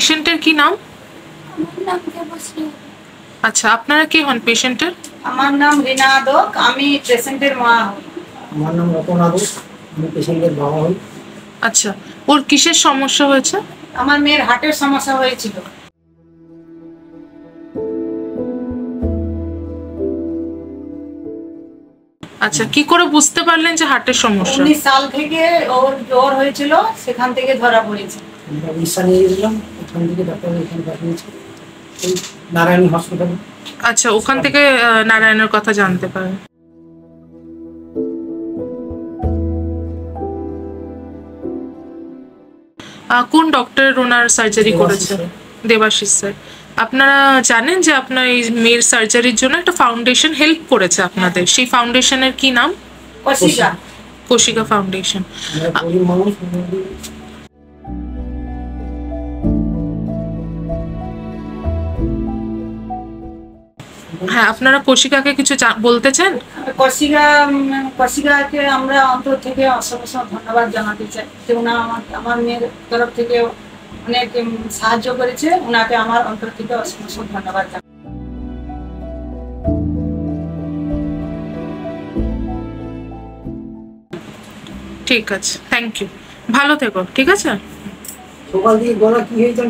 পেশেন্টের কি নাম? আচ্ছা, আপনারা কে হন পেশেন্টের? আমার নাম রিনা আদক, আমি পেশেন্টের মা হই। আমার নাম রতন আদক, আমি পেশেন্টের বাবা হই। আচ্ছা, ওর কিসের সমস্যা হয়েছে? আমার মেয়ের হার্টের সমস্যা হয়েছিল। আচ্ছা, কি করে বুঝতে পারলেন যে হার্টের সমস্যা? 19 সাল থেকে ওর জ্বর হয়েছিল, সেখান থেকে ধরা পড়েছে। আমরা উড়িষ্যা নিয়ে গেছিলাম, ওখান থেকে ডাক্তার এখানে পাঠিয়েছে এই নারায়ণী হসপিটালে। আচ্ছা, ওখান থেকে নারায়ণের কথা জানতে পারেন। কোন ডক্টর ওনার সার্জারি করেছে? দেবাশিস স্যার। আপনারা জানেন যে আপনার এই মেয়ের সার্জারির জন্য একটা ফাউন্ডেশন হেল্প করেছে আপনাদের, সেই ফাউন্ডেশনের কি নাম? কৌশিকা। কৌশিকা ফাউন্ডেশন। আমরা গরিব মানুষ, হ্যাঁ, আপনারা কৌশিকাকে কিছু বলতে চান? কৌশিকাকে আমরা অন্তর থেকে অসংখ্য ধন্যবাদ জানাতে চাই যে উনি আমার মেয়ের তরফ থেকে অনেক সাহায্য করেছে। উনাকে আমার অন্তর থেকে অসংখ্য ধন্যবাদ জানাই। ঠিক আছে, থ্যাংক ইউ, ভালো থেকো। ঠিক আছে। সকাল দিয়ে গলা কি হয়েছে